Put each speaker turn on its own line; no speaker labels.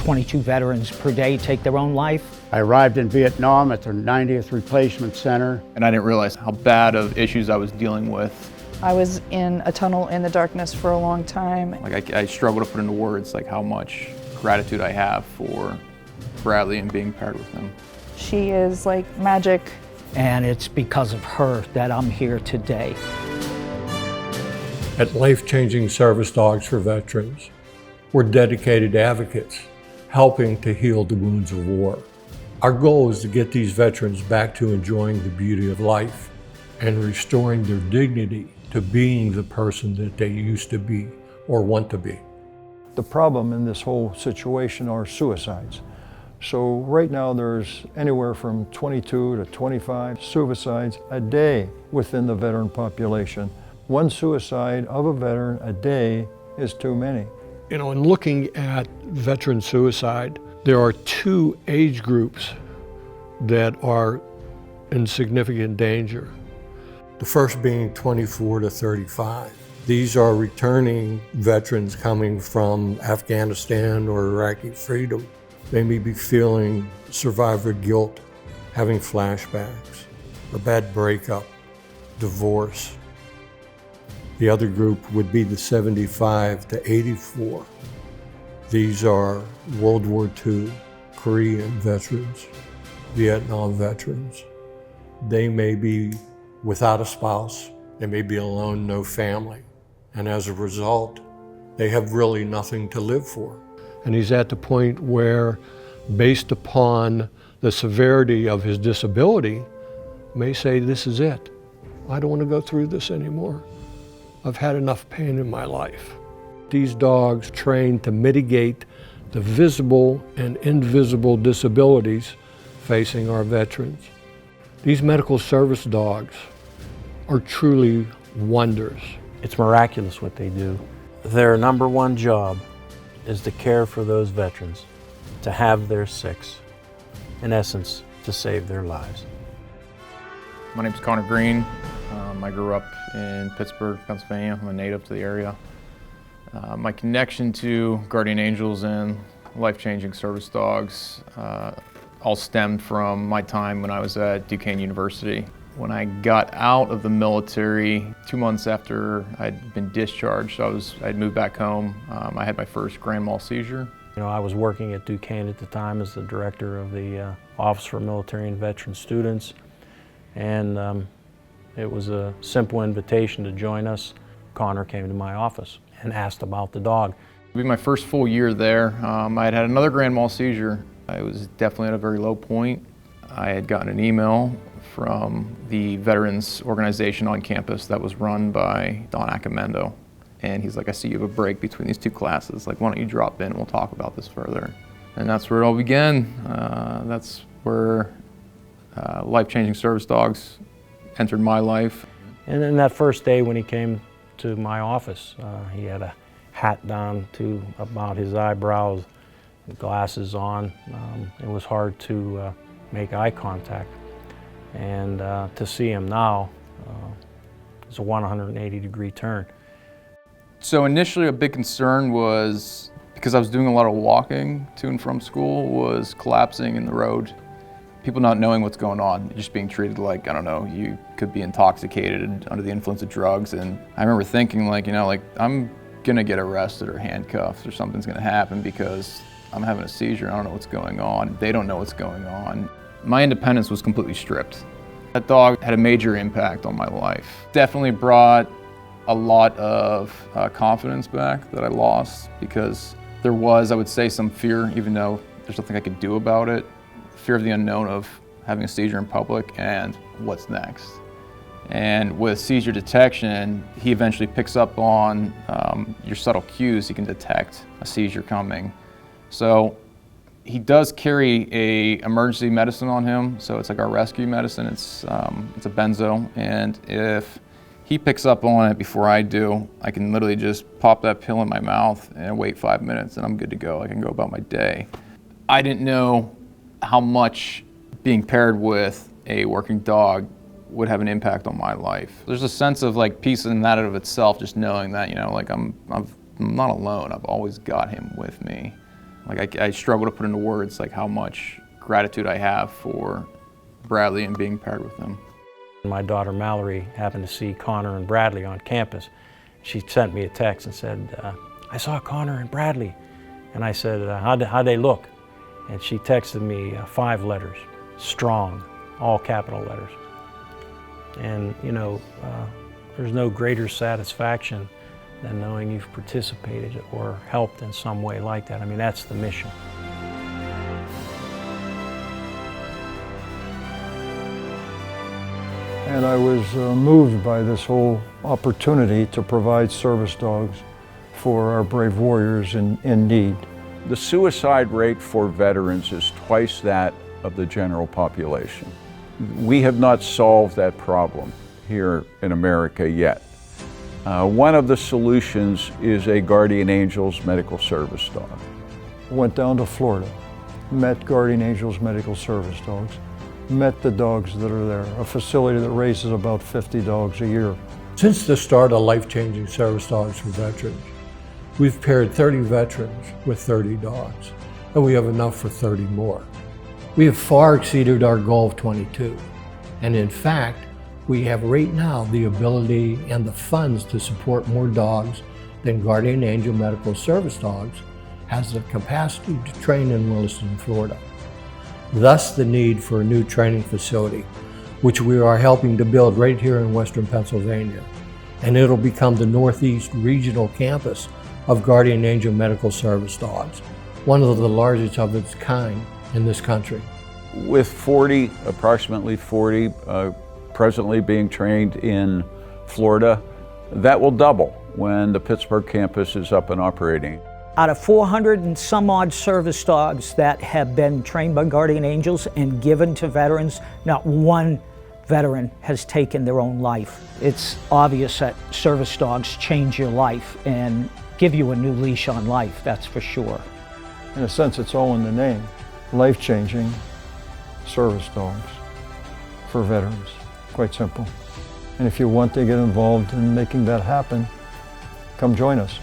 22 veterans per day take their own life.
I arrived in Vietnam at their 90th Replacement Center.
And I didn't realize how bad of issues I was dealing with.
I was in a tunnel in the darkness for a long time.
Like I struggle to put into words like how much gratitude I have for Bradley and being paired with him.
She is like magic.
And it's because of her that I'm here today.
At Life Changing Service Dogs for Veterans, we're dedicated advocates, helping to heal the wounds of war. Our goal is to get these veterans back to enjoying the beauty of life and restoring their dignity to being the person that they used to be or want to be.
The problem in this whole situation are suicides. So right now there's anywhere from 22 to 25 suicides a day within the veteran population. One suicide of a veteran a day is too many.
You know, in looking at veteran suicide, there are two age groups that are in significant danger. The first being 24 to 35. These are returning veterans coming from Afghanistan or Iraqi freedom. They may be feeling survivor guilt, having flashbacks, a bad breakup, divorce. The other group would be the 75 to 84. These are World War II, Korean veterans, Vietnam veterans. They may be without a spouse, they may be alone, no family, and as a result, they have really nothing to live for. And he's at the point where, based upon the severity of his disability, may say, this is it. I don't want to go through this anymore. I've had enough pain in my life. These dogs train to mitigate the visible and invisible disabilities facing our veterans. These medical service dogs are truly wonders.
It's miraculous what they do. Their number one job is to care for those veterans, to have their six, in essence, to save their lives.
My name's Connor Green. I grew up in Pittsburgh, Pennsylvania. I'm a native to the area. My connection to Guardian Angels and life-changing service dogs all stemmed from my time when I was at Duquesne University. When I got out of the military, 2 months after I'd been discharged, I'd moved back home. I had my first grand mal seizure.
You know, I was working at Duquesne at the time as the director of the Office for Military and Veteran Students, and it was a simple invitation to join us. Connor came to my office and asked about the dog.
It'd be my first full year there. I had another grand mal seizure. I was definitely at a very low point. I had gotten an email from the veterans organization on campus that was run by Don Acamendo. And he's like, I see you have a break between these two classes. Like, why don't you drop in and we'll talk about this further. And that's where it all began. That's where life-changing service dogs entered my life.
And then that first day when he came to my office, he had a hat down to about his eyebrows, glasses on. It was hard to make eye contact. And to see him now, it's a 180-degree turn.
So initially a big concern was, because I was doing a lot of walking to and from school, was collapsing in the road. People not knowing what's going on, just being treated like, I don't know, you could be intoxicated under the influence of drugs. And I remember thinking like, you know, like I'm gonna get arrested or handcuffed or something's gonna happen because I'm having a seizure, I don't know what's going on. They don't know what's going on. My independence was completely stripped. That dog had a major impact on my life. Definitely brought a lot of confidence back that I lost, because there was, I would say, some fear, even though there's nothing I could do about it. Fear of the unknown of having a seizure in public and what's next. And with seizure detection, he eventually picks up on your subtle cues. He can detect a seizure coming. So he does carry a emergency medicine on him. So it's like our rescue medicine. It's a benzo. And if he picks up on it before I do, I can literally just pop that pill in my mouth and wait 5 minutes and I'm good to go. I can go about my day. I didn't know how much being paired with a working dog would have an impact on my life. There's a sense of like peace in that of itself, just knowing that, you know, like I'm not alone. I've always got him with me. Like I struggle to put into words like how much gratitude I have for Bradley and being paired with him.
My daughter Mallory happened to see Connor and Bradley on campus. She sent me a text and said, I saw Connor and Bradley. And I said, how'd they look? And she texted me 5 letters, strong, all capital letters. And you know, there's no greater satisfaction than knowing you've participated or helped in some way like that. I mean, that's the mission.
And I was moved by this whole opportunity to provide service dogs for our brave warriors in need.
The suicide rate for veterans is twice that of the general population. We have not solved that problem here in America yet. One of the solutions is a Guardian Angels medical service dog.
Went down to Florida, met Guardian Angels medical service dogs, met the dogs that are there, a facility that raises about 50 dogs a year.
Since the start of Life-Changing Service Dogs for Veterans, we've paired 30 veterans with 30 dogs, and we have enough for 30 more. We have far exceeded our goal of 22, and in fact, we have right now the ability and the funds to support more dogs than Guardian Angel Medical Service Dogs has the capacity to train in Williston, Florida. Thus the need for a new training facility, which we are helping to build right here in Western Pennsylvania. And it'll become the Northeast Regional Campus of Guardian Angel Medical Service Dogs, one of the largest of its kind in this country.
With approximately 40 presently being trained in Florida, that will double when the Pittsburgh campus is up and operating.
Out of 400 and some odd service dogs that have been trained by Guardian Angels and given to veterans, not one veteran has taken their own life. It's obvious that service dogs change your life and give you a new leash on life, that's for sure.
In a sense, it's all in the name. Life-changing service dogs for veterans. Quite simple. And if you want to get involved in making that happen, come join us.